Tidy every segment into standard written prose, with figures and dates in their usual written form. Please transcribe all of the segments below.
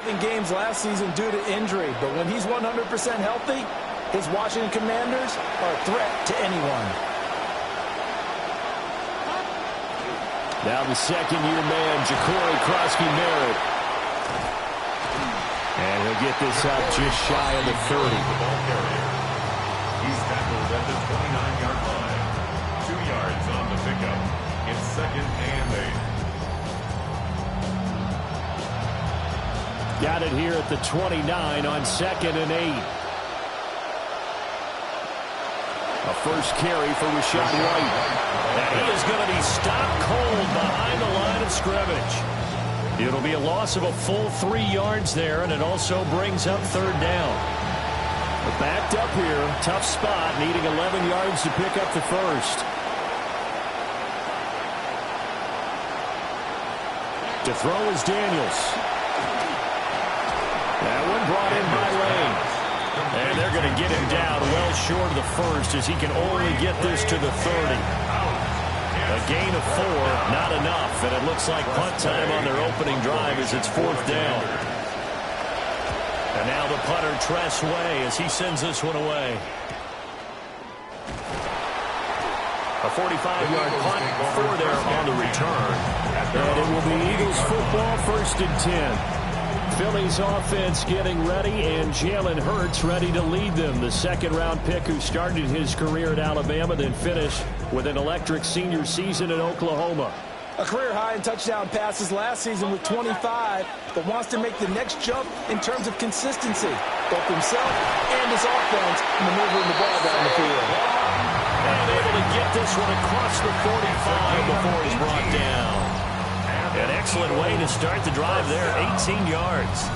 in games last season due to injury, but when he's 100% healthy, his Washington Commanders are a threat to anyone. Now the second-year man, Ja'Cory Krosky-Merritt. And he'll get this up just shy of the 30. He's tackled at the 29-yard line. 2 yards on the pickup. It's 2nd and 8. Got it here at the 29 on 2nd and 8. A first carry for Rachaad White. And he is going to be stopped cold behind the line of scrimmage. It'll be a loss of a full 3 yards there, and it also brings up 3rd down. But backed up here, tough spot, needing 11 yards to pick up the first. To throw is Daniels. That one brought in by Lane. And they're going to get him down well short of the first as he can only get this to the 30. A gain of 4, not enough, and it looks like punt time on their opening drive as it's 4th down. And now the punter, Tress Way, as he sends this one away. A 45-yard punt for there on the return. And it will be Eagles football, 1st and 10. Philly's offense getting ready, and Jalen Hurts ready to lead them. The 2nd-round pick who started his career at Alabama, then finished with an electric senior season in Oklahoma. A career high in touchdown passes last season with 25, but wants to make the next jump in terms of consistency, both himself and his offense, maneuvering the ball down the field. And able to get this one across the 45 before he's brought down. An excellent way to start the drive there, 18 yards.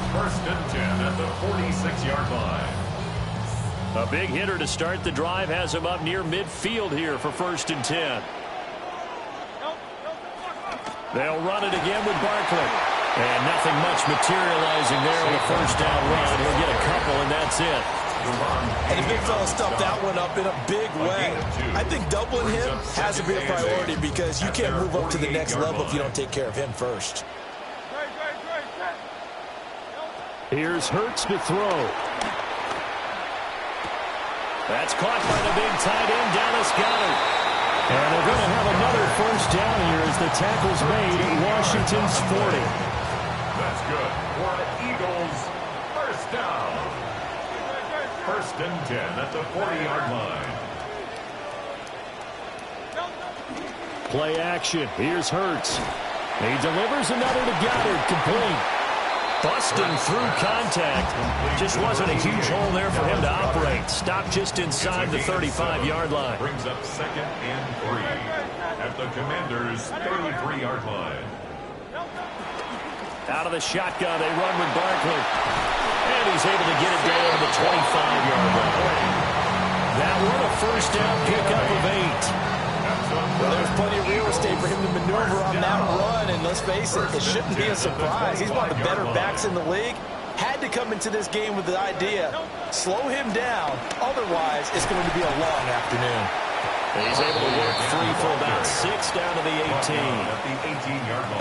1st and 10 at the 46-yard line. A big hitter to start the drive has him up near midfield here for 1st and 10. They'll run it again with Barkley. And nothing much materializing there on the 1st down run. He'll get a couple, and that's it. And the big fella stuffed that one up in a big way. I think doubling him has to be a priority because you can't move up to the next level if you don't take care of him first. Here's Hurts to throw. That's caught by the big tight end, Dallas Goedert. And they're going to have another 1st down here as the tackle's made at Washington's 40. That's good for the Eagles. 1st down. 1st and 10 at the 40-yard line. Play action. Here's Hurts. He delivers another to Goddard, complete. Busting through contact. Just wasn't a huge hole there for him to operate. Stopped just inside the 35-yard line. Brings up 2nd and 3 at the Commanders' 33-yard line. Out of the shotgun, they run with Barkley. And he's able to get it down to the 25-yard line. That one a 1st down pickup of 8. Well, there's plenty of real estate for him to maneuver on that run, and let's face it, it shouldn't be a surprise. He's one of the better backs in the league. Had to come into this game with the idea, slow him down, otherwise it's going to be a long afternoon. He's able to work free for about 6 down to the 18.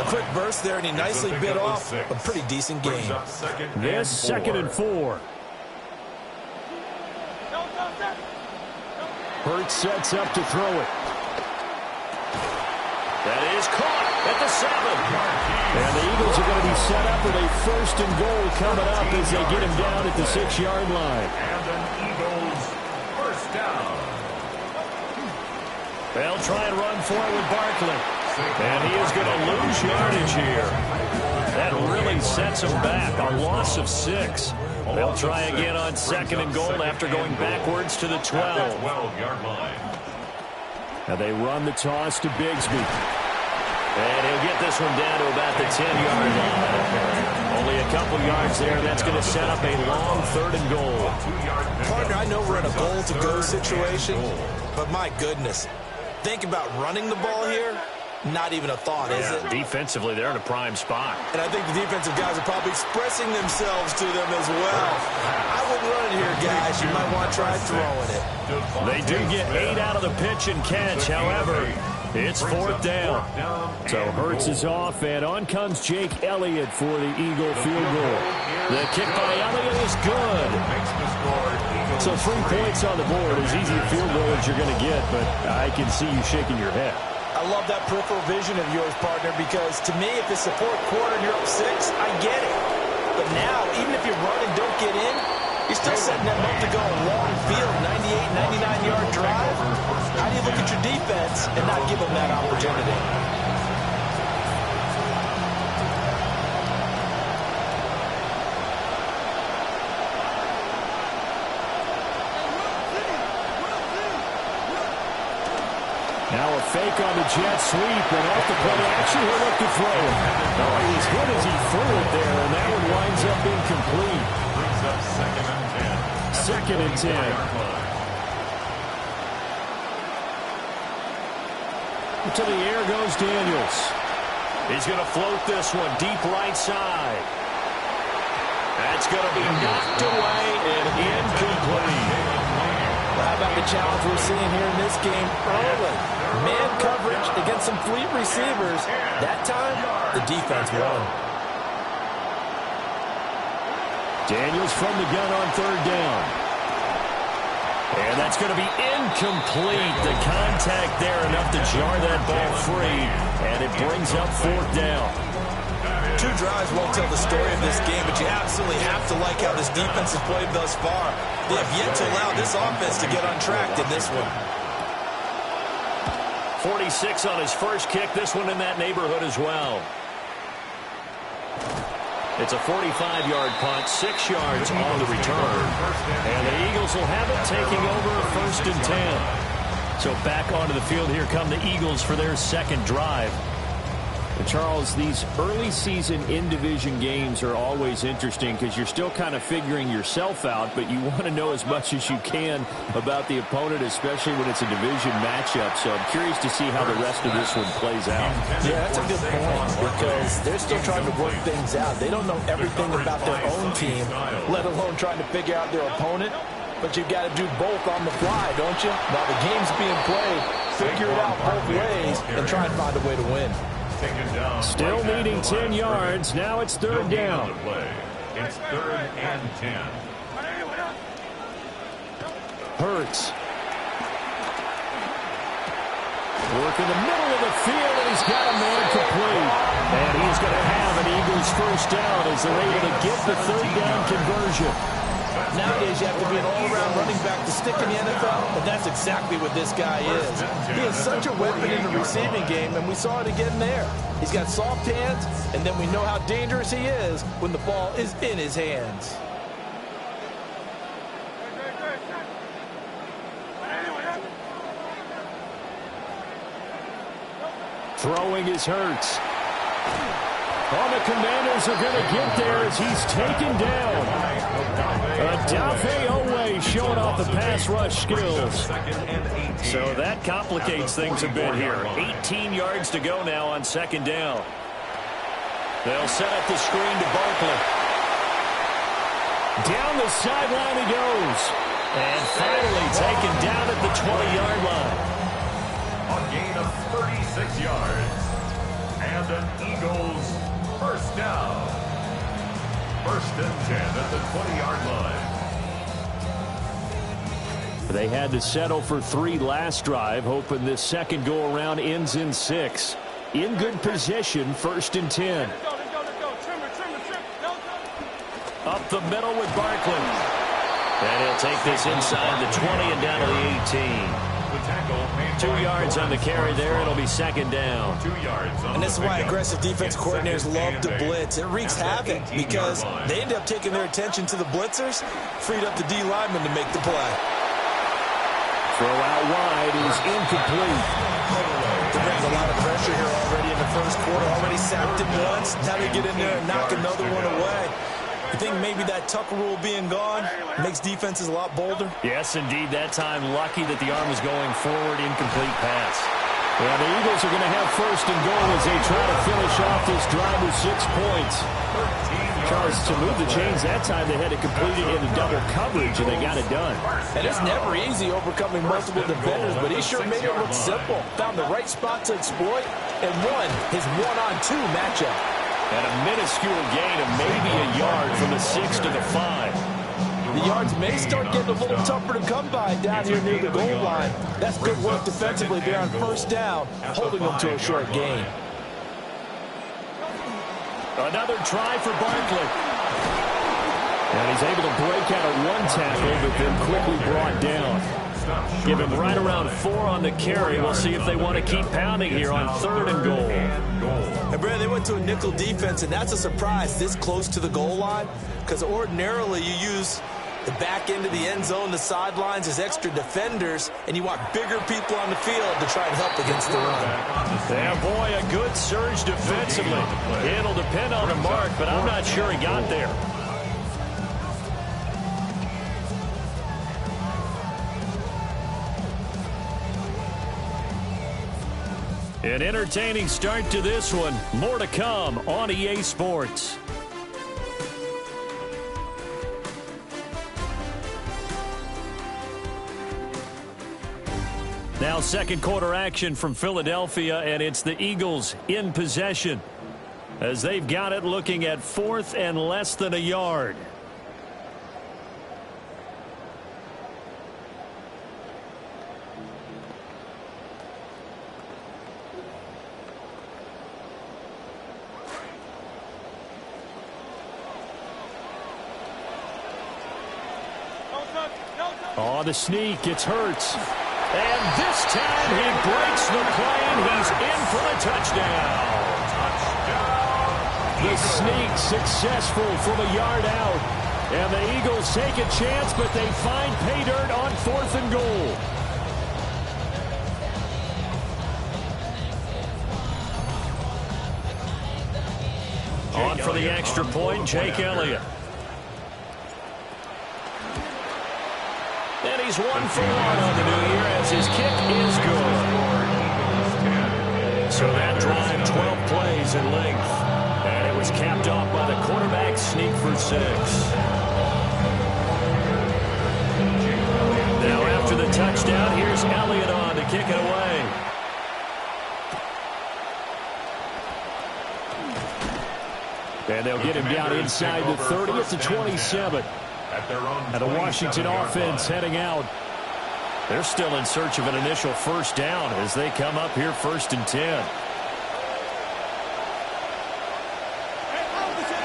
A quick burst there, and he nicely bit off a pretty decent game. This 2nd and 4. Hurts sets up to throw it. That is caught at the 7. And the Eagles are going to be set up with a 1st and goal coming up as they get him down at the 6-yard line. And an Eagles 1st down. They'll try and run for it with Barkley. And he is going to lose yardage here. That really sets him back. A loss of 6. They'll try again on 2nd and goal after going backwards to the 12. 12-yard line. Now they run the toss to Bigsby. And he'll get this one down to about the 10-yard line. Only a couple yards there, and that's going to set up a long 3rd and goal. Partner, I know we're in a goal-to-go situation, but my goodness, think about running the ball here. Not even a thought, is it? Defensively, they're in a prime spot. And I think the defensive guys are probably expressing themselves to them as well. I wouldn't run it here, guys. You might want to try throwing it. They do get 8 out of the pitch and catch. However, it's 4th down. So Hurts is off, and on comes Jake Elliott for the Eagle field goal. The kick by Elliott is good. So 3 points on the board, as easy a field goal as you're going to get, but I can see you shaking your head. I love that peripheral vision of yours, partner, because to me, if it's the fourth quarter and you're up 6, I get it. But now, even if you run and don't get in, you're still setting them up to go a long field, 98, 99-yard drive. How do you look at your defense and not give them that opportunity? Now a fake on the jet sweep, and off the play action, he'll look to throw it. Oh, he was hit as he threw it there, and that one winds up incomplete. Brings up 2nd and 10. 2nd and 10. To the air goes Daniels. He's going to float this one deep right side. That's going to be knocked away and incomplete. How about the challenge we're seeing here in this game early? Man coverage against some fleet receivers. That time, the defense won. Daniels from the gun on 3rd down. And that's going to be incomplete. The contact there enough to jar that ball free. And it brings up 4th down. 2 drives won't tell the story of this game, but you absolutely have to like how this defense has played thus far. They have yet to allow this offense to get on track in this one. 46 on his first kick. This one in that neighborhood as well. It's a 45-yard punt, 6 yards on the return. And the Eagles will have it, taking over 1st and 10. So back onto the field, here come the Eagles for their 2nd drive. Charles, these early season in-division games are always interesting because you're still kind of figuring yourself out, but you want to know as much as you can about the opponent, especially when it's a division matchup. So I'm curious to see how the rest of this one plays out. Yeah, that's a good point because they're still trying to work things out. They don't know everything about their own team, let alone trying to figure out their opponent. But you've got to do both on the fly, don't you? While the game's being played, figure it out both ways and try and find a way to win. Still needing 10 yards. Now it's 3rd down. It's 3rd and 10. Hurts. Work in the middle of the field, and he's got a man complete. And he's going to have an Eagles 1st down as they're able to get the 3rd down conversion. Nowadays, you have to be an all-around running back to stick in the NFL, but that's exactly what this guy is. He is such a weapon in the receiving game, and we saw it again there. He's got soft hands, and then we know how dangerous he is when the ball is in his hands. Throwing is Hurts. Oh, the Commanders are going to get there as he's taken down. Adafe Owe showing off the pass rush skills. So that complicates things a bit here. 18 yards to go now on 2nd down. They'll set up the screen to Barkley. Down the sideline he goes. And finally taken down at the 20-yard line. A gain of 36 yards. And an Eagles 1st down. 1st and 10 at the 20-yard line. They had to settle for 3 last drive, hoping this second go-around ends in 6. In good position, 1st and 10. Up the middle with Barkley. And he'll take this inside the 20 and down to the 18. 2 yards on the carry there. It'll be 2nd down. 2 yards. And this is why aggressive defense coordinators love to blitz. It wreaks havoc because they end up taking their attention to the blitzers, freed up the D lineman to make the play. Throw out wide is incomplete. They're bringing a lot of pressure here already in the 1st quarter. Already sacked it once. Now they get in there and knock another one away. You think maybe that Tucker rule being gone makes defenses a lot bolder? Yes, indeed. That time, lucky that the arm was going forward. Incomplete pass. Well, the Eagles are going to have 1st and goal as they try to finish off this drive with 6 points. Charles, to move the chains that time, they had to complete it into double coverage, and they got it done. And it's never easy overcoming multiple defenders, but he sure made it look simple. Found the right spot to exploit and won his one-on-2 matchup. And a minuscule gain of maybe a yard from the 6 to the 5. The yards may start getting a little tougher to come by down here near the goal line. That's good work defensively there on first down, holding them to a short gain. Another try for Barkley. And he's able to break out of one tackle, but then quickly brought down. Give him right around 4 on the carry. We'll see if they want to keep pounding here on 3rd and goal. And Brad, they went to a nickel defense, and that's a surprise this close to the goal line, because ordinarily you use the back end of the end zone, the sidelines as extra defenders, and you want bigger people on the field to try and help against the run. Yeah, boy, a good surge defensively. It'll depend on the mark, but I'm not sure he got there. An entertaining start to this one. More to come on EA Sports. Now second quarter action from Philadelphia, and it's the Eagles in possession as they've got it looking at 4th and less than a yard. Oh, the sneak, it's Hurts. And this time he breaks the plane. He's in for the touchdown. The sneak successful from a yard out. And the Eagles take a chance, but they find pay dirt on 4th and goal. On for the extra point, Jake Elliott. And he's 1 for 1 on the new year as his kick is good. So that drive, 12 plays in length. And it was capped off by the quarterback sneak for 6. Now after the touchdown, here's Elliott on to kick it away. And they'll get him down inside the 30 at the 27. And the Washington offense heading out. They're still in search of an initial first down as they come up here 1st and 10.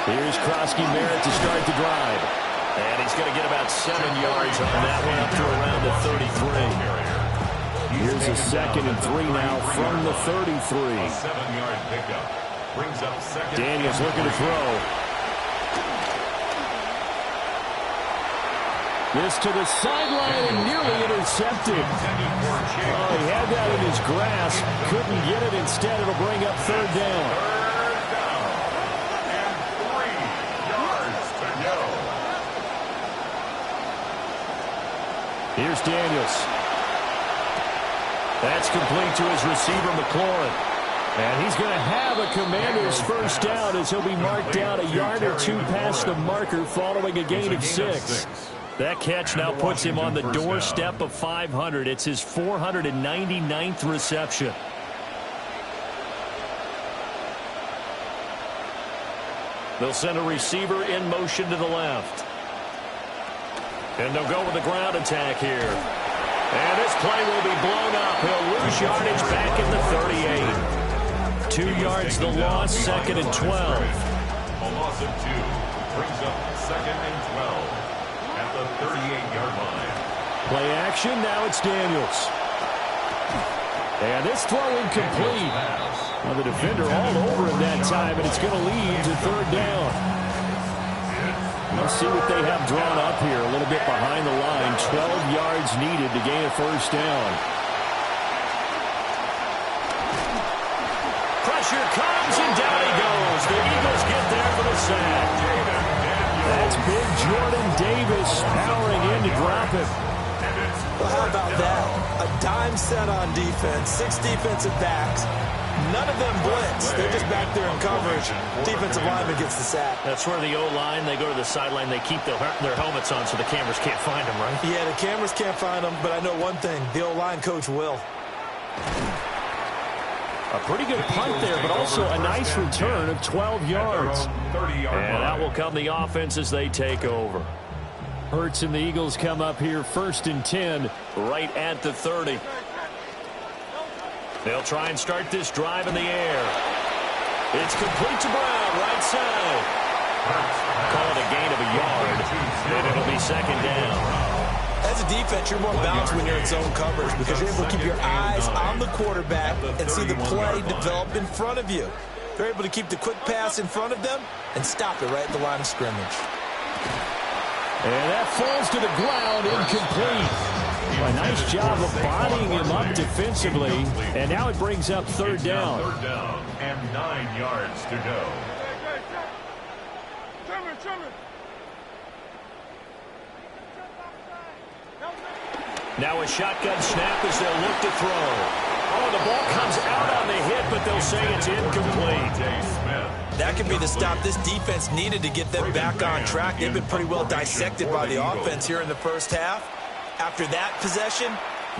Here's Krosky-Merritt to start the drive. And he's going to get about 7 yards on that one up to around the 33. Here's a 2nd and 3 now from the 33. 7-yard pickup. Brings up 2nd. Daniels looking to throw. This to the sideline and nearly intercepted. Oh, he had that in his grasp. Couldn't get it. Instead, it'll bring up 3rd down. 3rd down. And 3 yards to go. Here's Daniels. That's complete to his receiver, McLaurin. And he's going to have a Commander's first down as he'll be marked down a yard or 2 past the marker following a gain of 6. That catch now puts him on the doorstep of 500. It's his 499th reception. They'll send a receiver in motion to the left. And they'll go with the ground attack here. And this play will be blown up. He'll lose yardage back in the 38. 2 yards the loss, 2nd and 12. A loss of 2 brings up 2nd and 12. At the 38-yard line. Play action, now it's Daniels. And this throw incomplete. Well, the defender all over him that time, and it's going to lead to 3rd down. Let's see what they have drawn up here. A little bit behind the line. 12 yards needed to gain a first down. Pressure comes, and down he goes. The Eagles get there for the sack. That's big Jordan Davis powering in to drop him. Well, how about that? A dime set on defense, 6 defensive backs. None of them blitz. They're just back there in coverage. Defensive lineman gets the sack. That's where the O-line, they go to the sideline, they keep their helmets on so the cameras can't find them, right? Yeah, the cameras can't find them, but I know one thing. The O-line coach will. A pretty good punt there, but also a nice return of 12 yards. And that will come the offense as they take over. Hurts and the Eagles come up here 1st and 10 right at the 30. They'll try and start this drive in the air. It's complete to Brown, right side. Call it a gain of a yard, and it'll be 2nd down. As a defense, you're more balanced when you're in zone coverage because you're able to keep your eyes on the quarterback and see the play develop in front of you. They're able to keep the quick pass in front of them and stop it right at the line of scrimmage. And that falls to the ground, incomplete. A nice job of bodying him up defensively, and now it brings up 3rd down. 3rd down and 9 yards to go. Now a shotgun snap as they'll look to throw. Oh, the ball comes out on the hit, but they'll say it's incomplete. That could be the stop this defense needed to get them back on track. They've been pretty well dissected by the offense here in the first half. After that possession,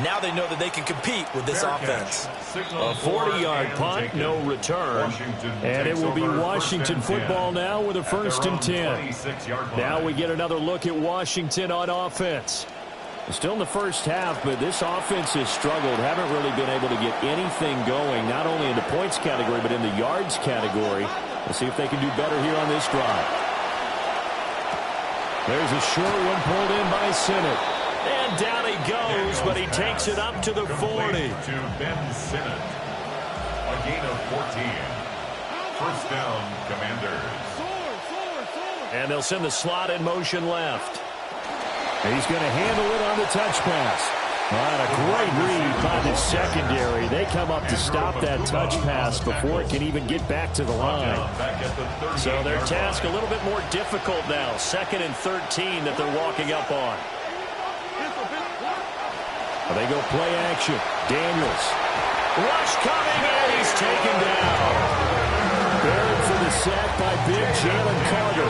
now they know that they can compete with this offense. A 40-yard punt, no return. And it will be Washington football now with a 1st and 10. Now we get another look at Washington on offense. Still in the first half, but this offense has struggled. Haven't really been able to get anything going, not only in the points category, but in the yards category. Let's see if they can do better here on this drive. There's a short one pulled in by Sinnott. And down he goes, but he takes it up to the 40. To Ben Sinnott. A gain of 14. 1st down, Commanders. And they'll send the slot in motion left. He's going to handle it on the touch pass. And a great read by the secondary. They come up to stop that touch pass before it can even get back to the line. So their task a little bit more difficult now. 2nd and 13 that they're walking up on. They go play action. Daniels. Rush coming, and he's taken down. Buried for the sack by big Jalen Carter.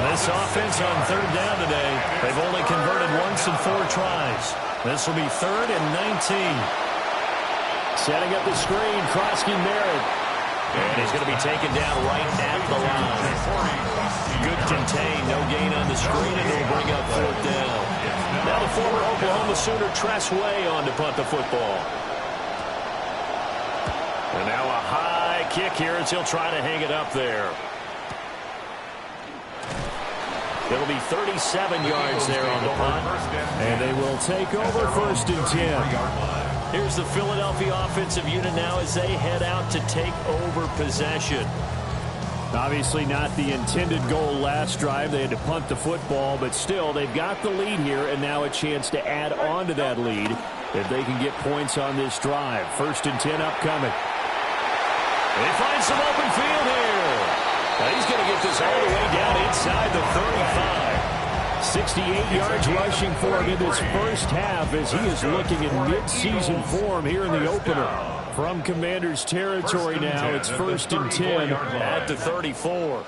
This offense on 3rd down today, they've only converted once in 4 tries. This will be 3rd and 19. Setting up the screen, Krosky Merritt. And he's going to be taken down right at the line. Good contain, no gain on the screen, and they'll bring up 4th down. Now the former Oklahoma Sooner Tress Way on to punt the football. And now a high kick here as he'll try to hang it up there. It'll be 37 yards there on the punt. And they will take over 1st and 10. Here's the Philadelphia offensive unit now as they head out to take over possession. Obviously not the intended goal last drive. They had to punt the football, but still they've got the lead here and now a chance to add on to that lead if they can get points on this drive. 1st and 10 upcoming. They find some open field here. Now he's going to get this all the way down inside the 35. 68 yards rushing for him in this first half as he is looking in mid-season form here in the opener. From Commanders territory now, it's 1st and 10 at the 34.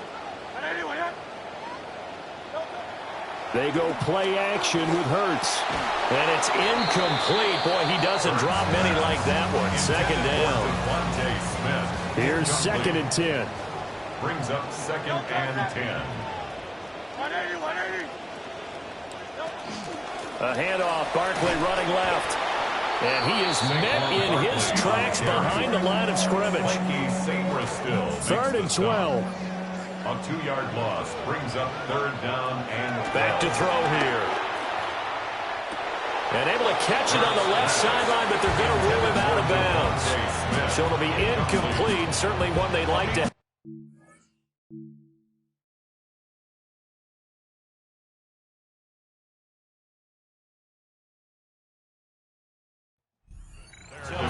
They go play action with Hurts. And it's incomplete. Boy, he doesn't drop many like that one. 2nd down. Here's 2nd and 10. Brings up 2nd and 10. 180. A handoff, Barkley running left. And he is met in his tracks behind the line of scrimmage. 3rd and 12. A 2-yard loss brings up 3rd down and back to throw here. And able to catch it on the left sideline, but they're going to rule him out of bounds. So it'll be incomplete. Certainly one they'd like to.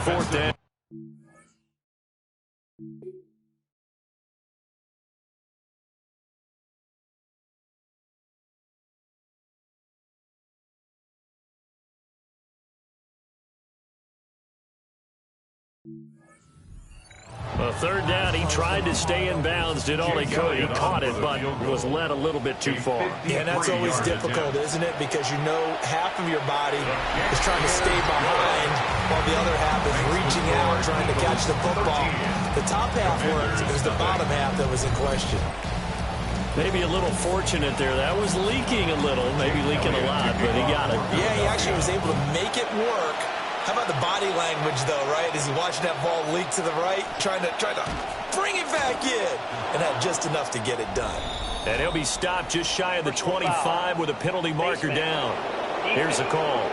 Fourth down. A third down, he tried to stay in bounds, did all he could. He caught it, but was led a little bit too far. Yeah, and that's always difficult, isn't it? Because you know half of your body is trying to stay behind while the other half is reaching out, trying to catch the football. The top half worked. It was the bottom half that was in question. Maybe a little fortunate there. That was leaking a little, maybe leaking a lot, but he got it. Yeah, he actually was able to make it work. How about the body language, though, right? As he watching that ball leak to the right, trying to bring it back in, and had just enough to get it done. And he'll be stopped just shy of the 25 with a penalty marker down. Here's the call.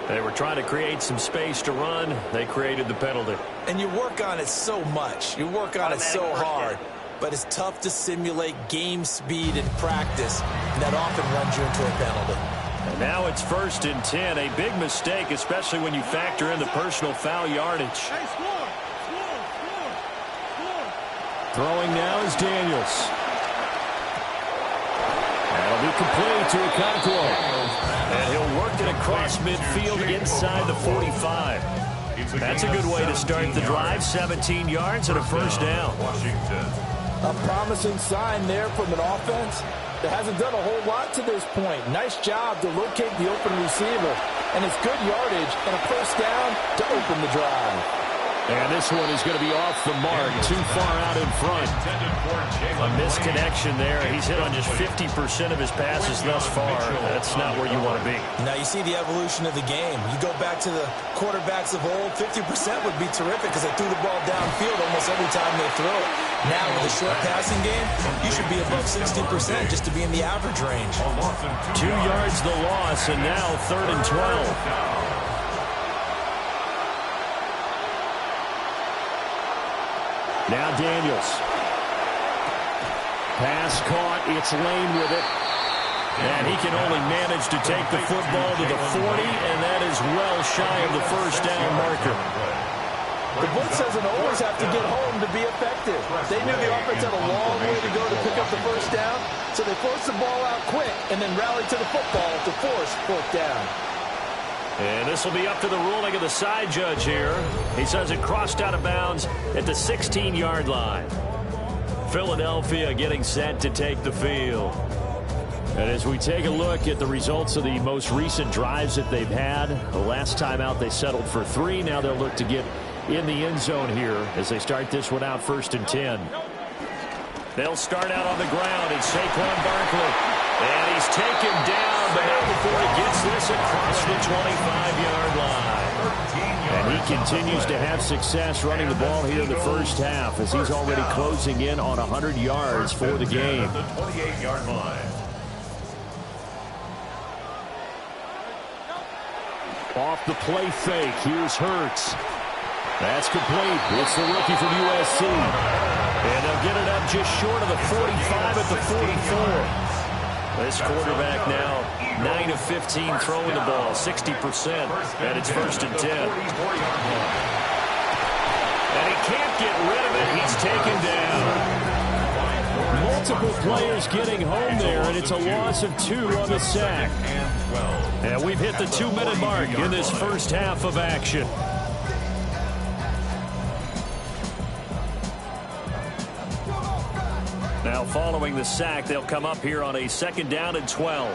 They were trying to create some space to run. They created the penalty. And you work on it so much. You work on it so hard. But it's tough to simulate game speed in practice. And that often runs you into a penalty. And now it's 1st and 10. A big mistake, especially when you factor in the personal foul yardage. Throwing now is Daniels. That'll be complete to Okonkwo. And he'll work it across midfield inside the 45. That's a good way to start the drive. 17 yards and a first down. A promising sign there from an offense that hasn't done a whole lot to this point. Nice job to locate the open receiver. And it's good yardage and a first down to open the drive. And this one is going to be off the mark, too far out in front. A misconnection there. He's hit on just 50% of his passes thus far. That's not where you want to be. Now you see the evolution of the game. You go back to the quarterbacks of old, 50% would be terrific because they threw the ball downfield almost every time they throw it. Now with a short passing game, you should be above 60% just to be in the average range. 2 yards the loss, and now 3rd and 12. Now Daniels. Pass caught. It's Lane with it. And he can only manage to take the football to the 40, and that is well shy of the first down marker. The blitz doesn't always have to get home to be effective. They knew the offense had a long way to go to pick up the first down, so they forced the ball out quick and then rallied to the football to force 4th down. And this will be up to the ruling of the side judge here. He says it crossed out of bounds at the 16-yard line. Philadelphia getting set to take the field. And as we take a look at the results of the most recent drives that they've had, the last time out they settled for 3. Now they'll look to get in the end zone here as they start this one out 1st and 10. They'll start out on the ground. It's Saquon Barkley. And he's taken down, but not before he gets this across the 25-yard line. And he continues to have success running the ball here in the first half as he's already closing in on 100 yards for the game. The 28-yard line. Off the play fake, here's Hurts. That's complete. It's the rookie from USC. And they'll get it up just short of the 45 at the 44. This quarterback now 9 of 15 throwing the ball, 60%, and it's 1st and 10. And he can't get rid of it. He's taken down. Multiple players getting home there, and it's a loss of 2 on the sack. And we've hit the 2-minute mark in this first half of action. Now following the sack, they'll come up here on a 2nd down and 12.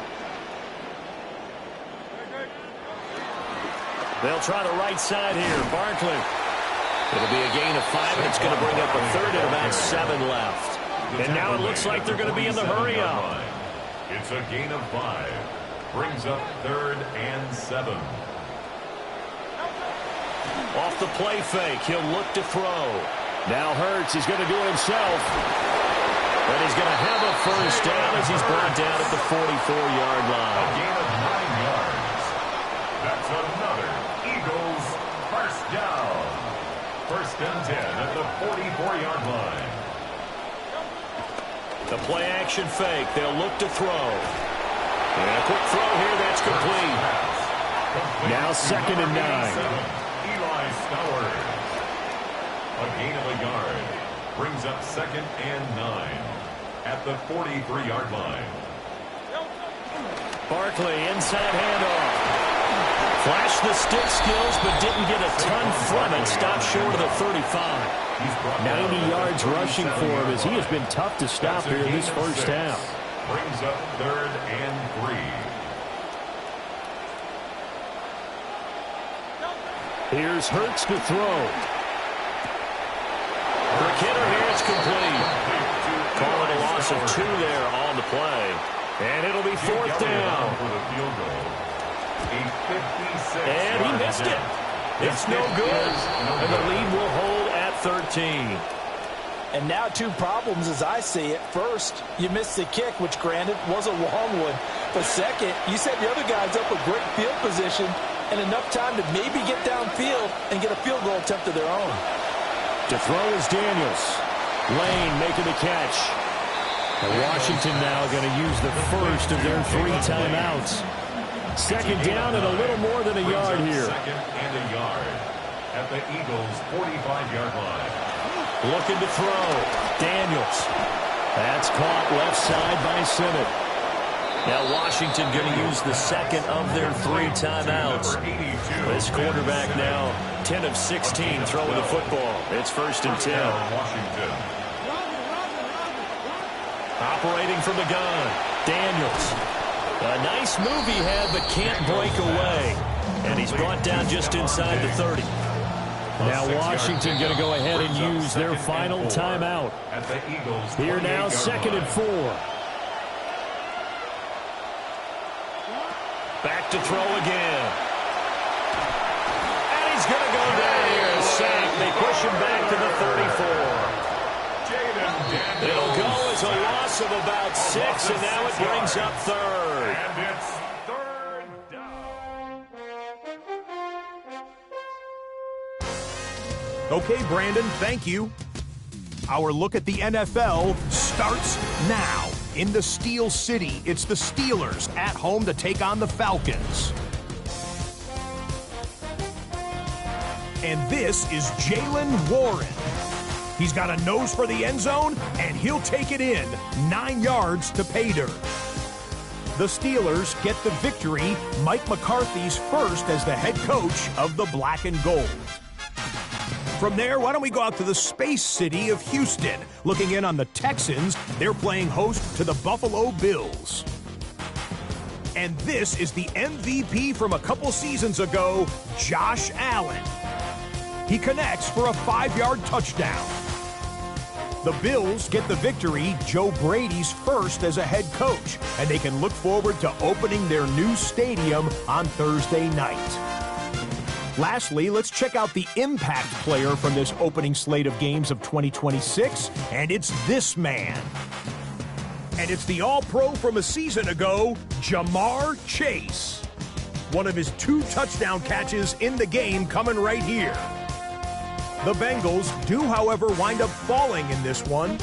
They'll try the right side here. Barkley. It'll be a gain of 5, and it's going to bring up a 3rd and about 7 left. And now it looks like they're going to be in the hurry-up. It's a gain of 5. Brings up 3rd and 7. Off the play fake, he'll look to throw. Now Hurts, he's going to do it himself. But he's going to have a first down as he's brought down at the 44-yard line. A gain of 9 yards. That's another Eagles first down. 1st and 10 at the 44-yard line. The play action fake. They'll look to throw. And a quick throw here. That's complete. Now 2nd and 9. Eli Stowers. A gain of a yard. Brings up 2nd and 9 at the 43-yard line. Barkley inside handoff. Flashed the stick skills, but didn't get a ton from it. Stopped short of the 35. 90 yards rushing for him as he has been tough to stop here in this first half. Brings up 3rd and 3. Here's Hurts to throw. For Kidder here, it's complete. Call it a loss of 2 there on the play. And it'll be 4th down. And he missed it. It's no good. And the lead will hold at 13. And now 2 problems as I see it. First, you missed the kick, which granted was a long one. But second, you set the other guys up with great field position and enough time to maybe get downfield and get a field goal attempt of their own. To throw is Daniels. Lane making the catch. And Washington now going to use the first of their 3 timeouts. 2nd down and a little more than a yard here. 2nd and a yard at the Eagles' 45-yard line. Looking to throw. Daniels. That's caught left side by Simmons. Now Washington going to use the 2nd of their 3 timeouts. This quarterback now 10 of 16 throwing the football. It's 1st and 10. Washington. Operating from the gun. Daniels. A nice move he had, but can't break away. And he's brought down just inside the 30. Now Washington going to go ahead and use their final timeout. Here now, 2nd and 4. Back to throw again. And he's going to go down here and sack. They push him back to the 34. It'll go as a loss of about 6, and now it brings up 3rd. And it's 3rd down. Okay, Brandon, thank you. Our look at the NFL starts now. In the Steel City, it's the Steelers at home to take on the Falcons. And this is Jaylen Warren. He's got a nose for the end zone, and he'll take it in 9 yards to pay dirt. The Steelers get the victory, Mike McCarthy's first as the head coach of the Black and Gold. From there, why don't we go out to the Space City of Houston? Looking in on the Texans, they're playing host to the Buffalo Bills. And this is the MVP from a couple seasons ago, Josh Allen. He connects for a 5-yard touchdown. The Bills get the victory, Joe Brady's first as a head coach, and they can look forward to opening their new stadium on Thursday night. Lastly, let's check out the impact player from this opening slate of games of 2026, and it's this man. And it's the All-Pro from a season ago, Jamar Chase. One of his 2 touchdown catches in the game coming right here. The Bengals do, however, wind up falling in this one.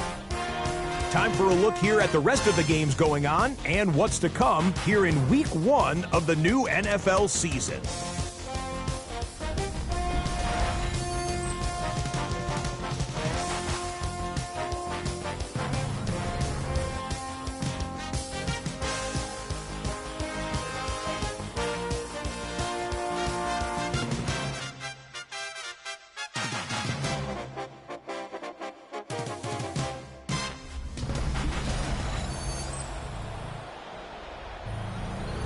Time for a look here at the rest of the games going on and what's to come here in Week 1 of the new NFL season.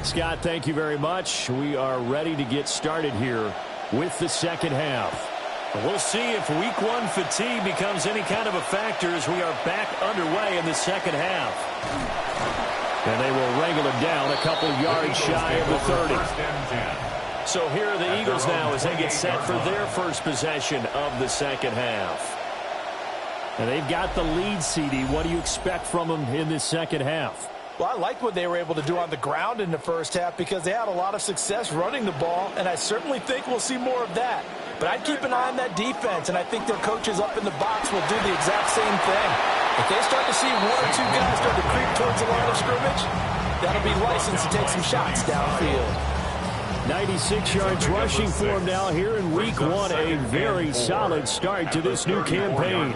Scott, thank you very much. We are ready to get started here with the second half. We'll see if Week 1 fatigue becomes any kind of a factor as we are back underway in the second half. And they will wrangle him down a couple yards shy of the 30. So here are the Eagles now as they get set for their first possession of the second half. And they've got the lead, CD. What do you expect from them in this second half? Well, I like what they were able to do on the ground in the first half because they had a lot of success running the ball, and I certainly think we'll see more of that. But I'd keep an eye on that defense, and I think their coaches up in the box will do the exact same thing. If they start to see 1 or 2 guys start to creep towards the line of scrimmage, that'll be licensed to take some shots downfield. 96 yards rushing for him now here in Week 1. A very solid start to this new campaign.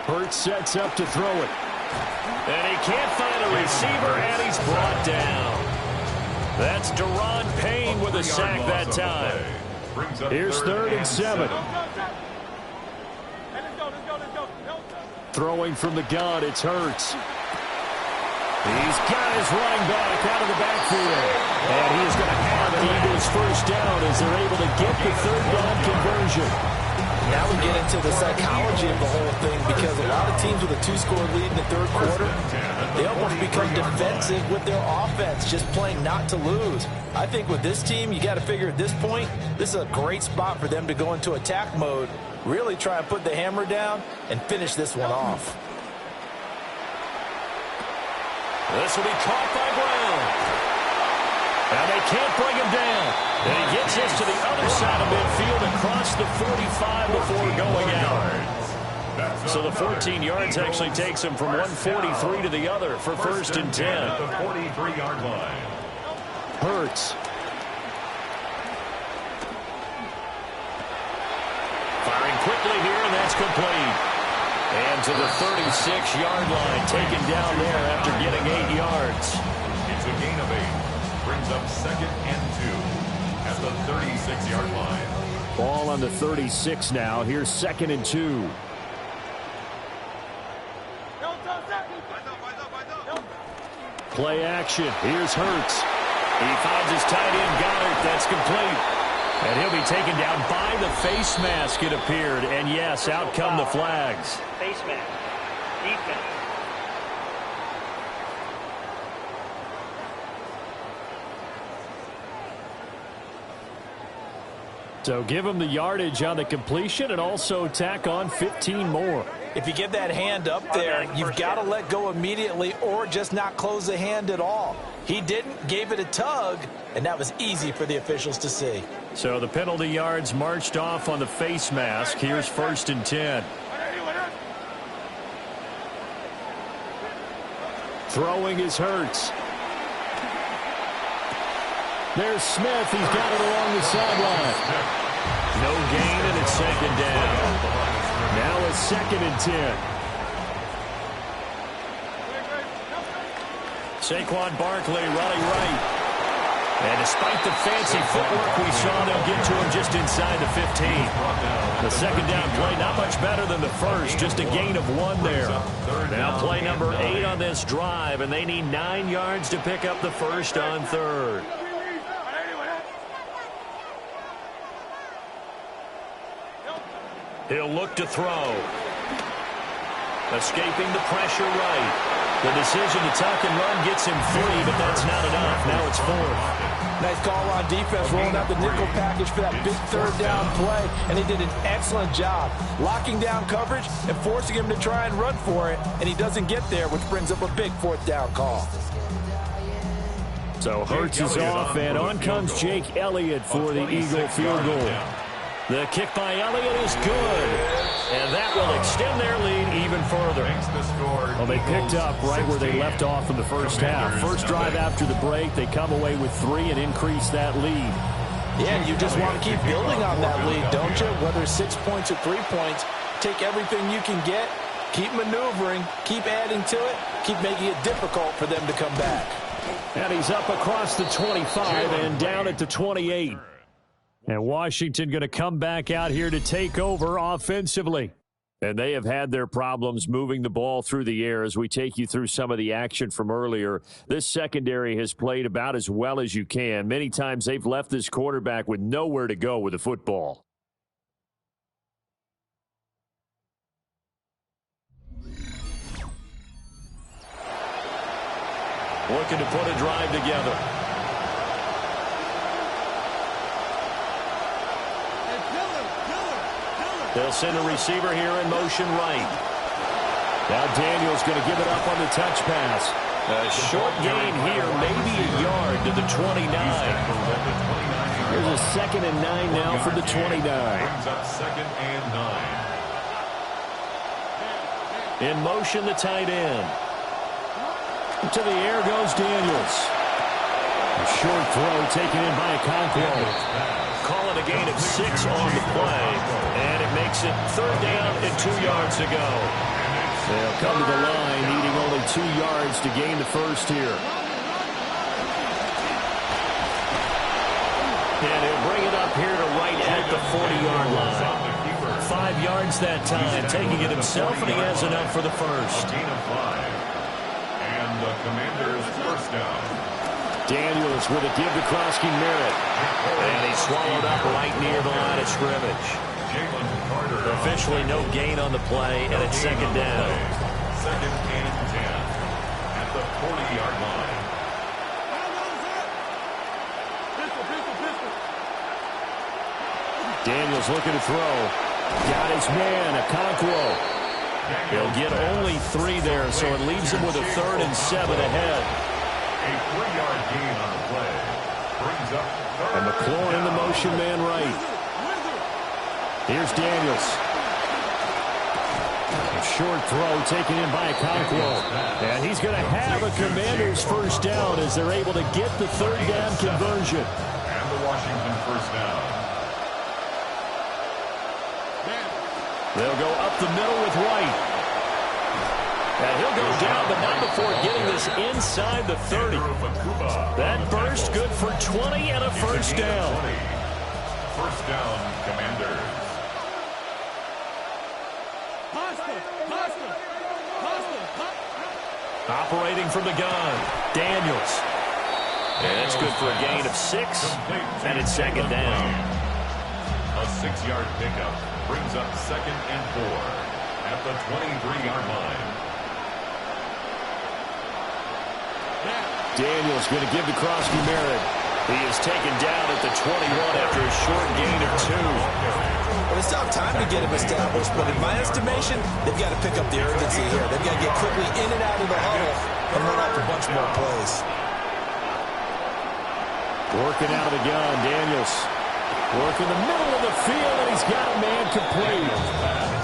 Hurts sets up to throw it. And he can't find a receiver, and he's brought down. That's Deron Payne with a sack that time. Here's 3rd and 7. Throwing from the gun, it's Hurts. He's got his running back out of the backfield. And he is going to have an Eagles first down as they're able to get the 3rd down conversion. Now we get into the psychology of the whole thing, because a lot of teams with a 2-score lead in the 3rd quarter, they almost become defensive with their offense, just playing not to lose. I think with this team, you got to figure at this point, this is a great spot for them to go into attack mode, really try and put the hammer down and finish this one off. This will be caught by Brown. And they can't bring him down. And he gets us to the other side of midfield across the 45 before going out. So the 14 yards actually takes him from 143 to the other for 1st and 10. At the 43-yard line. Hurts. Firing quickly here, and that's complete. And to the 36-yard line, taken down there after getting 8 yards. It's a gain of 8. Brings up 2nd and 2 at the 36-yard line. Ball on the 36 now. Here's 2nd and 2. Play action. Here's Hurts. He finds his tight end, Goddard. That's complete. And he'll be taken down by the face mask, it appeared. And yes, out come the flags. Face mask. Defense. So give him the yardage on the completion and also tack on 15 more. If you get that hand up there, you've got to let go immediately or just not close the hand at all. He didn't, gave it a tug, and that was easy for the officials to see. So the penalty yards marched off on the face mask. Here's 1st and 10. Throwing is Hurts. There's Smith. He's got it along the sideline. No gain, and it's 2nd down. Now it's 2nd and 10. Saquon Barkley running right. And despite the fancy footwork we saw, they'll get to him just inside the 15. The 2nd down play, not much better than the first, just a gain of 1 there. Now play number 8 on this drive, and they need 9 yards to pick up the first on 3rd. He'll look to throw. Escaping the pressure right. The decision to tuck and run gets him 3, but that's not enough. Now it's 4th. Nice call on defense, rolling out the nickel package for that big 3rd down play, and he did an excellent job locking down coverage and forcing him to try and run for it, and he doesn't get there, which brings up a big 4th down call. So Hurts is off, and on comes Jake Elliott for the Eagle field goal. The kick by Elliott is good, and that will extend their lead even further. Well, they picked up right where they left off in the first half. First drive after the break, they come away with 3 and increase that lead. Yeah, and you just want to keep building on that lead, don't you? Whether 6 points or 3 points, take everything you can get, keep maneuvering, keep adding to it, keep making it difficult for them to come back. And he's up across the 25 and down at the 28. And Washington going to come back out here to take over offensively. And they have had their problems moving the ball through the air as we take you through some of the action from earlier. This secondary has played about as well as you can. Many times they've left this quarterback with nowhere to go with the football. Looking to put a drive together. They'll send a receiver here in motion right. Now Daniel's going to give it up on the touch pass. A short gain here, maybe a yard to the 29. Here's a 2nd and 9 now for the 29. Brings up 2nd and 9. In motion, the tight end. To the air goes Daniels. A short throw taken in by Okonkwo. Call it a gain of 6 on the play. And it makes it 3rd down and 2 yards to go. They'll come to the line, needing only 2 yards to gain the first here. And he'll bring it up here to right at the 40-yard line. 5 yards that time, taking it himself, and he has enough for the first. A gain of 5. And the Commanders' first down. Daniels with a give to Krosky Merritt. And he's swallowed up right near the line of scrimmage. Officially no gain on the play, and it's second down. Second and 10 at the 40-yard line. Daniels looking to throw. Got his man, Okonkwo. He'll get only 3 there, so it leaves him with a 3rd and 7 ahead. A 3-yard gain on the play. Brings up And McLaurin in the motion man right. Here's Daniels. A short throw taken in by Okonkwo. And he's going to have a Commanders first down as they're able to get the 3rd down conversion. And the Washington first down. They'll go up the middle with White. And he'll go down, but not before getting this inside the 30. That burst good for 20 and a first down. First down, Commanders. Operating from the gun, Daniels. And that's good for a gain of 6, and it's second down. A 6-yard pickup brings up second and 4 at the 23-yard line. Daniels going to give to Krosky Merritt. He is taken down at the 21 after a short gain of 2. Well, it's not time to get him established, but in my estimation, they've got to pick up the urgency here. They've got to get quickly in and out of the huddle and run off a bunch more plays. Working out of the gun, Daniels. Working the middle of the field, and he's got a man complete.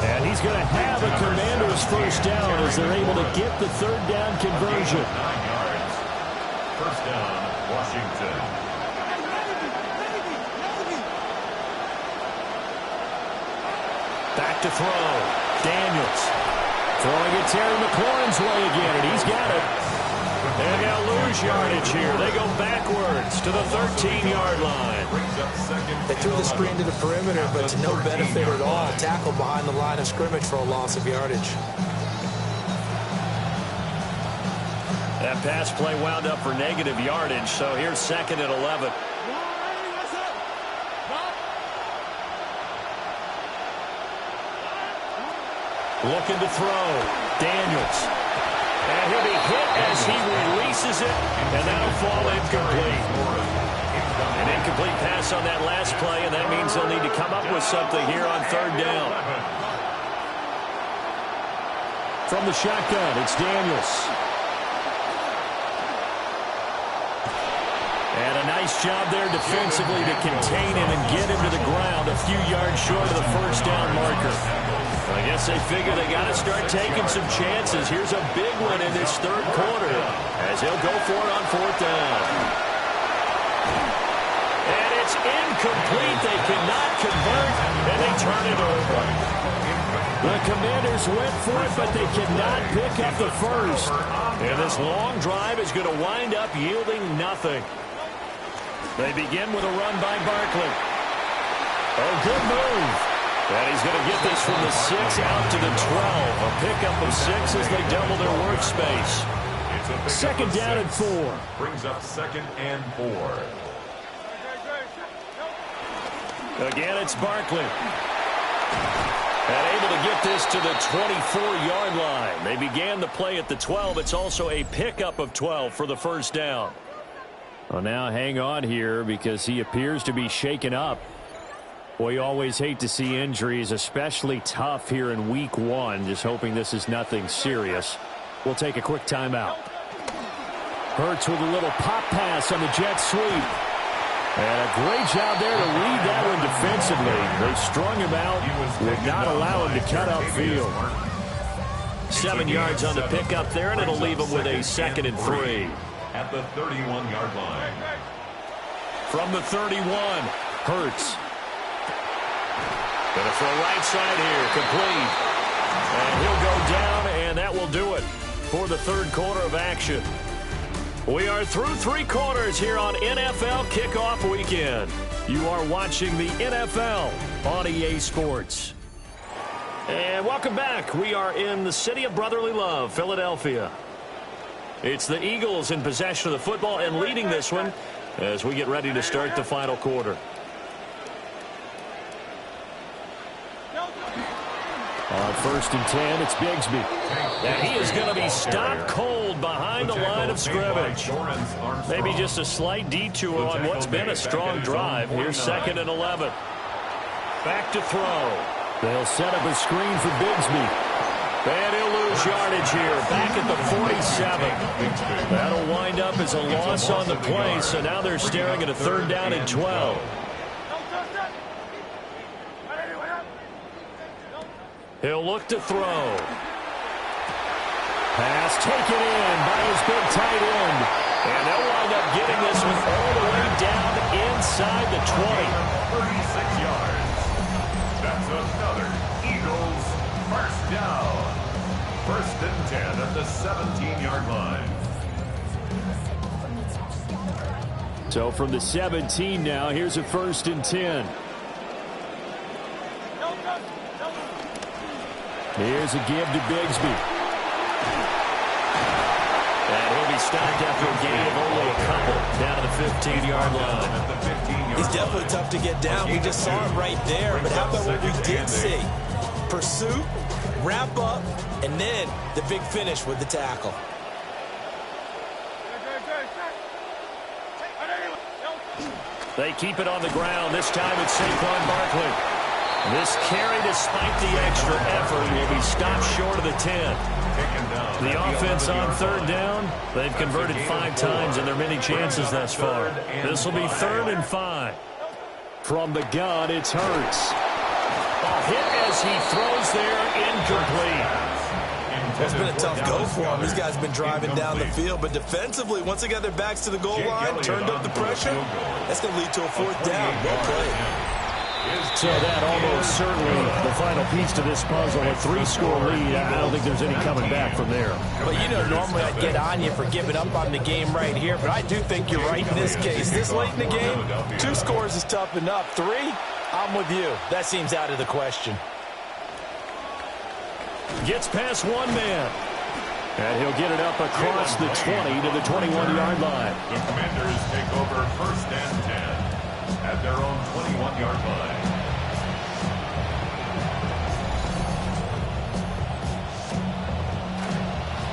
And he's going to have a Commanders first down as they're able to get the 3rd down conversion. 9 yards. First down, Washington. Back to throw. Daniels. Throwing it Terry McLaurin's way again, and he's got it. And they'll lose yardage here. They go backwards to the 13-yard line. They threw the screen to the perimeter, but to no benefit at all. Tackle behind the line of scrimmage for a loss of yardage. That pass play wound up for negative yardage, so here's second and 11. Looking to throw. Daniels. And he'll be hit as he releases it, and that'll fall incomplete. An incomplete pass on that last play, and that means they'll need to come up with something here on 3rd down. From the shotgun, it's Daniels. And a nice job there defensively to contain him and get him to the ground a few yards short of the first down marker. I guess they figure they got to start taking some chances. Here's a big one in this 3rd quarter as he'll go for it on 4th down. And it's incomplete. They cannot convert, and they turn it over. The Commanders went for it, but they cannot pick up the first. And this long drive is going to wind up yielding nothing. They begin with a run by Barkley. Oh, good move. And he's going to get this from the 6 out to the 12. A pickup of 6 as they double their workspace. Second down and 4. Brings up second and 4. Again, it's Barkley. And able to get this to the 24-yard line. They began the play at the 12. It's also a pickup of 12 for the first down. Well, now hang on here because he appears to be shaken up. Boy, you always hate to see injuries, especially tough here in week 1. Just hoping this is nothing serious. We'll take a quick timeout. Hurts with a little pop pass on the jet sweep. And a great job there to read that one defensively. They strung him out, would not allow him to cut upfield. 7 yards on the pickup there, and it'll leave him with a 2nd and 3. At the 31-yard line. From the 31, Hurts. Gonna throw right side here, complete. And he'll go down, and that will do it for the 3rd quarter of action. We are through 3 quarters here on NFL Kickoff Weekend. You are watching the NFL on EA Sports. And welcome back. We are in the city of brotherly love, Philadelphia. It's the Eagles in possession of the football and leading this one as we get ready to start the final quarter. On 1st and 10, it's Bigsby. And he is going to be stopped cold behind the line of scrimmage. Maybe just a slight detour on what's been a strong drive. Here's 2nd and 11. Back to throw. They'll set up a screen for Bigsby. And he'll lose yardage here. Back at the 47. That'll wind up as a loss on the play. So now they're staring at a 3rd down and 12. He'll look to throw. Pass taken in by his big tight end. And they'll wind up getting this one all the way down inside the 20. 36 yards. That's another Eagles first down. 1st and 10 at the 17-yard line. So from the 17 now, here's a 1st and 10. Here's a give to Bigsby. And he'll be stopped after a gain of only a couple down to the 15-yard line. He's definitely tough to get down. We just saw it right there. But how about what we did see? Pursuit, wrap up, and then the big finish with the tackle. They keep it on the ground. This time it's Saquon Barkley. This carry, despite the extra effort, will be stopped short of the 10. The offense on 3rd down, they've converted 5 times in their many chances thus far. This will be 3rd and 5. From the gun, it's Hurts. A hit as he throws there, incomplete. It's been a tough go for him. These guys have been driving down the field, but defensively, once they got their backs to the goal line, turned up the pressure, that's going to lead to a 4th down. Well played. So that almost certainly the final piece to this puzzle, a 3-score lead. I don't think there's any coming back from there. But, you know, normally I'd get on you for giving up on the game right here, but I do think you're right in this case. This late in the game, 2 scores is tough enough. 3, I'm with you. That seems out of the question. Gets past one man. And he'll get it up across the 20 to the 21-yard line. The Commanders take over 1st and 10 at their own 21-yard line.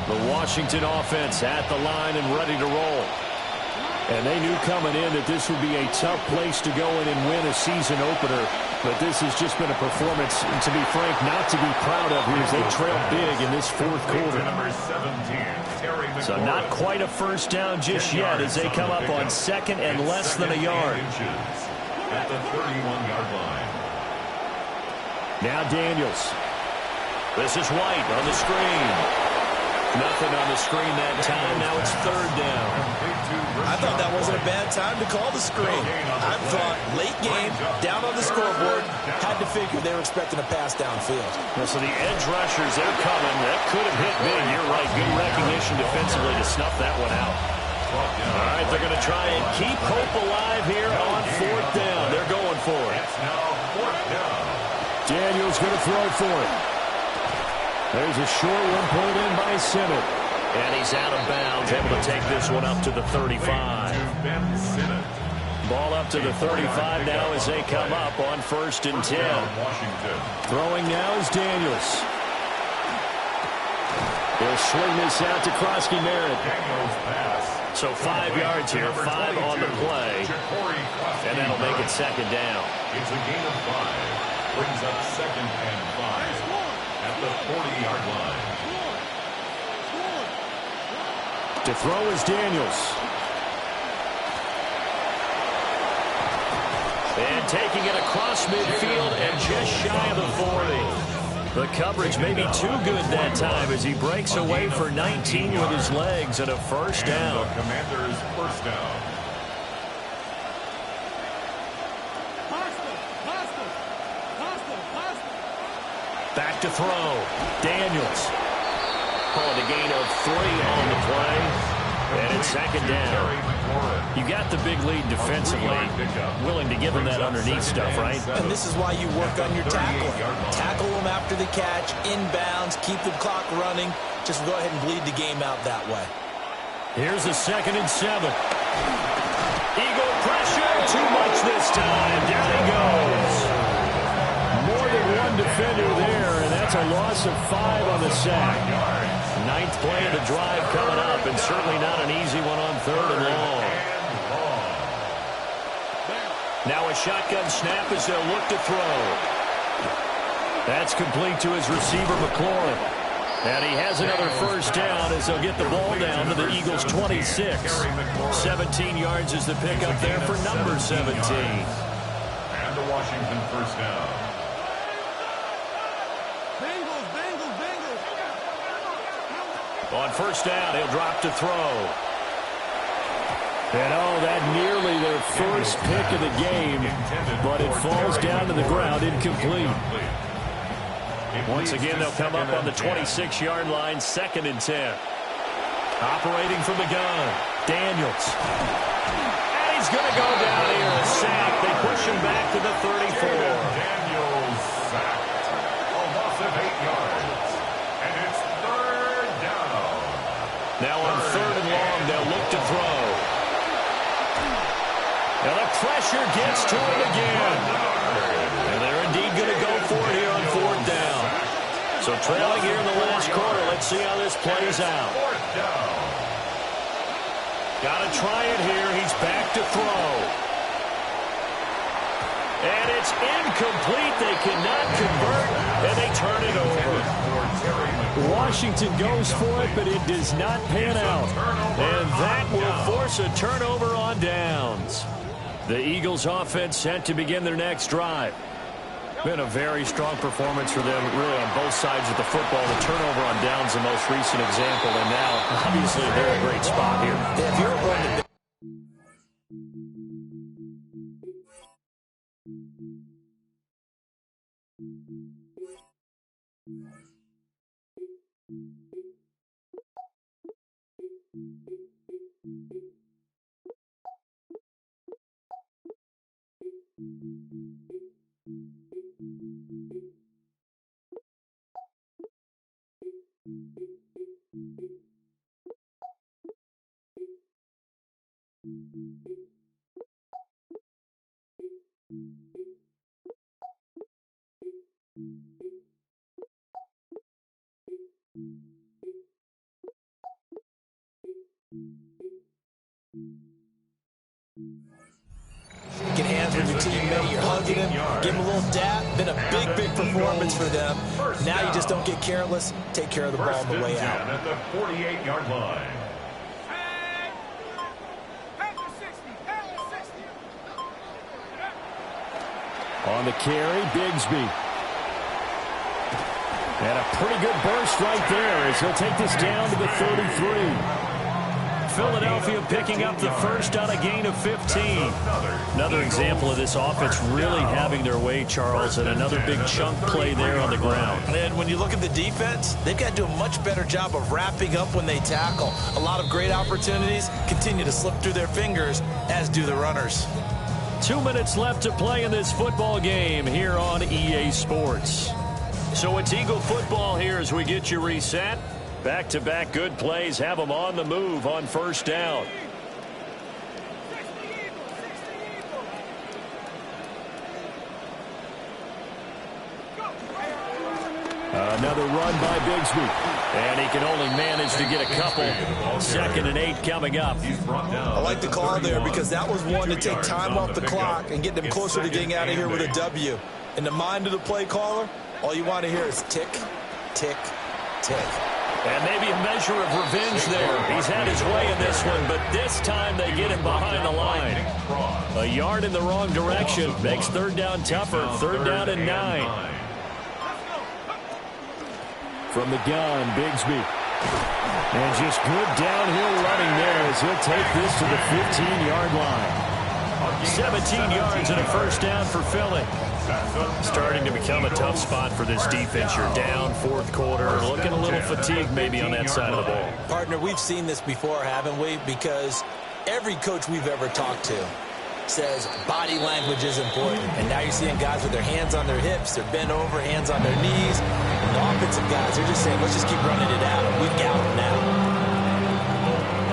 The Washington offense at the line and ready to roll. And they knew coming in that this would be a tough place to go in and win a season opener. But this has just been a performance, to be frank, not to be proud of here as they trail big in this 4th quarter. So not quite a 1st down just yet as they come up on 2nd and less than a yard. At the 31-yard line. Now Daniels. This is White on the screen. Nothing on the screen that time. Now it's 3rd down. I thought that wasn't a bad time to call the screen. I thought late game, down on the scoreboard, had to figure they were expecting a pass downfield. So the edge rushers, they're coming. That could have hit big. You're right. Good recognition defensively to snuff that one out. All right, they're going to try and keep hope alive here on 4th down. They're going for it. It's now 4th down. Daniels going to throw for it. There's a short one pulled in by Simmons. And he's out of bounds, able to take this one up to the 35. Ball up to the 35 now as they come up on 1st and 10. Throwing now is Daniels. He'll swing this out to Krosky Merritt. So 5 yards here, 5 on the play. And that'll make it 2nd down. It's a gain of 5. Brings up 2nd and 5 at the 40-yard line. To throw is Daniels. And taking it across midfield and just shy of the 40. The coverage may be too good that time as he breaks away for 19 with his legs and a 1st down. The Commanders' 1st down. Back to throw. Daniels. Called a gain of 3 on the play. And it's second down. You got the big lead defensively. Willing to give them that underneath stuff, right? And this is why you work on your tackling. Tackle them after the catch, inbounds, keep the clock running. Just go ahead and bleed the game out that way. Here's a 2nd and 7. Eagle pressure, too much this time. Down he goes. More than one defender there, and that's a loss of 5 on the sack. 9th play of the drive coming up, and certainly not an easy one on 3rd and long. Now a shotgun snap as they'll look to throw. That's complete to his receiver, McLaurin. And he has another first down as they'll get the ball down to the Eagles' 26. 17 yards is the pickup there for number 17. And the Washington first down. On first down, he'll drop to throw. And oh, that nearly their first pick of the game, but it falls down to the ground incomplete. Once again, they'll come up on the 26-yard line, 2nd and 10. Operating from the gun, Daniels. And he's going to go down here, a sack. They push him back to the 34. Daniels sacked. A loss of 8 yards. And it's 3rd down. Now on 3rd and long, they'll look to throw. Now the pressure gets to him again. And they're indeed going to go for it here on 4th down. So trailing here in the last quarter. Let's see how this plays out. 4th down. Got to try it here. He's back to throw. And it's incomplete. They cannot convert, and they turn it over. Washington goes for it, but it does not pan out. And that will force a turnover on downs. The Eagles offense set to begin their next drive. Been a very strong performance for them, really, on both sides of the football. The turnover on downs, the most recent example, and now, obviously, they're in a great spot here. If you're going to shaking hands with your teammate, you're hugging him, give him a little dap. Been a big, big performance for them. Now you just don't get careless. Take care of the ball on the way out. At the 48-yard line. On the carry, Bigsby. And a pretty good burst right there as he'll take this down to the 33. Philadelphia picking up the first on a gain of 15. Another example of this offense really having their way, Charles, and another big chunk play there on the ground. And when you look at the defense, they've got to do a much better job of wrapping up when they tackle. A lot of great opportunities continue to slip through their fingers, as do the runners. 2 minutes left to play in this football game here on EA Sports. So it's Eagle football here as we get you reset. Back-to-back good plays have them on the move on first down. Another run by Bigsby. And he can only manage to get a couple. 2nd and 8 coming up. I like the call there because that was one to take time off the clock and get them closer to getting out of here with a W. In the mind of the play caller, all you want to hear is tick, tick, tick. And maybe a measure of revenge there. He's had his way in this one, but this time they get him behind the line. A yard in the wrong direction makes 3rd down tougher. 3rd down and 9. From the gun, Bigsby. And just good downhill running there as he'll take this to the 15-yard line. 17 yards and a first down for Philly. Starting to become a tough spot for this defense. You're down fourth quarter, looking a little fatigued maybe on that side of the ball. Partner, we've seen this before, haven't we? Because every coach we've ever talked to says body language is important. And now you're seeing guys with their hands on their hips, they're bent over, hands on their knees. And the offensive guys, they're just saying, let's just keep running it out. We've got them now.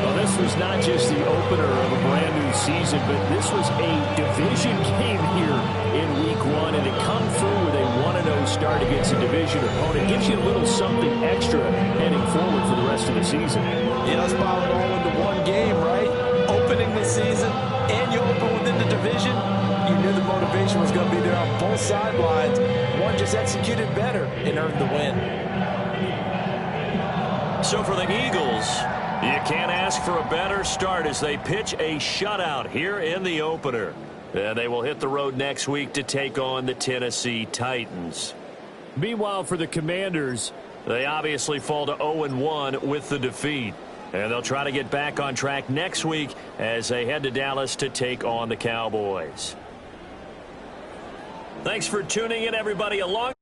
Well, this was not just the opener of a brand-new season, but this was a division game here in Week 1, and to come through with a 1-0 start against a division opponent gives you a little something extra heading forward for the rest of the season. You know, it's all into one game, right? Opening the season, and you open within the division. You knew the motivation was going to be there on both sidelines. One just executed better and earned the win. So for the Eagles, you can't ask for a better start as they pitch a shutout here in the opener. And they will hit the road next week to take on the Tennessee Titans. Meanwhile, for the Commanders, they obviously fall to 0-1 with the defeat. And they'll try to get back on track next week as they head to Dallas to take on the Cowboys. Thanks for tuning in, everybody. Along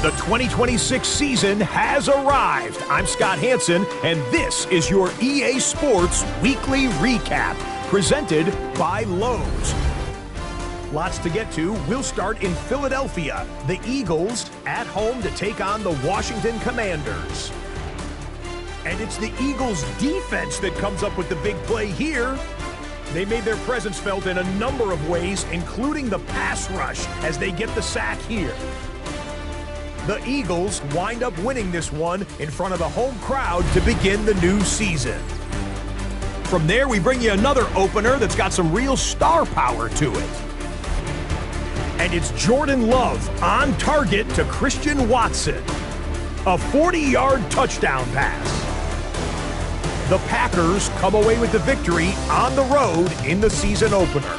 The 2026 season has arrived. I'm Scott Hansen, and this is your EA Sports Weekly Recap, presented by Lowe's. Lots to get to. We'll start in Philadelphia. The Eagles at home to take on the Washington Commanders. And it's the Eagles' defense that comes up with the big play here. They made their presence felt in a number of ways, including the pass rush, as they get the sack here. The Eagles wind up winning this one in front of the home crowd to begin the new season. From there, we bring you another opener that's got some real star power to it. And it's Jordan Love on target to Christian Watson. A 40-yard touchdown pass. The Packers come away with the victory on the road in the season opener.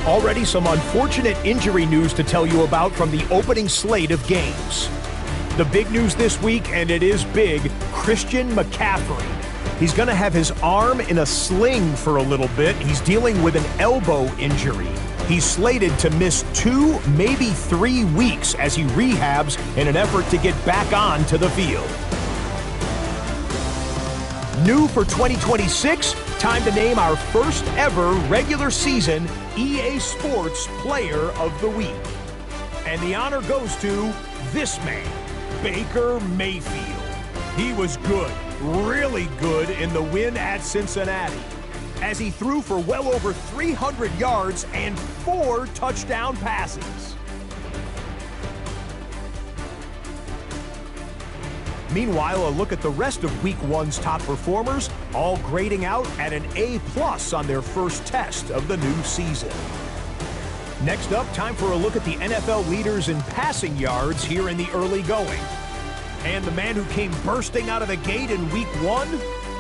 Already some unfortunate injury news to tell you about from the opening slate of games. The big news this week, and it is big, Christian McCaffrey. He's going to have his arm in a sling for a little bit. He's dealing with an elbow injury. He's slated to miss 2, maybe 3 weeks as he rehabs in an effort to get back onto the field. New for 2026, time to name our first ever regular season EA Sports Player of the Week. And the honor goes to this man, Baker Mayfield. He was good, really good in the win at Cincinnati, as he threw for well over 300 yards and 4 touchdown passes. Meanwhile, a look at the rest of Week 1's top performers, all grading out at an A+ on their first test of the new season. Next up, time for a look at the NFL leaders in passing yards here in the early going. And the man who came bursting out of the gate in Week 1,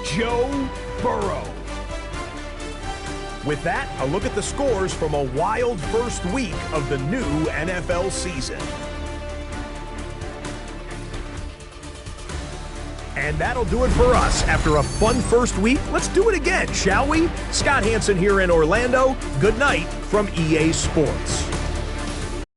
Joe Burrow. With that, a look at the scores from a wild first week of the new NFL season. And that'll do it for us. After a fun first week, let's do it again, shall we? Scott Hansen here in Orlando. Good night from EA Sports.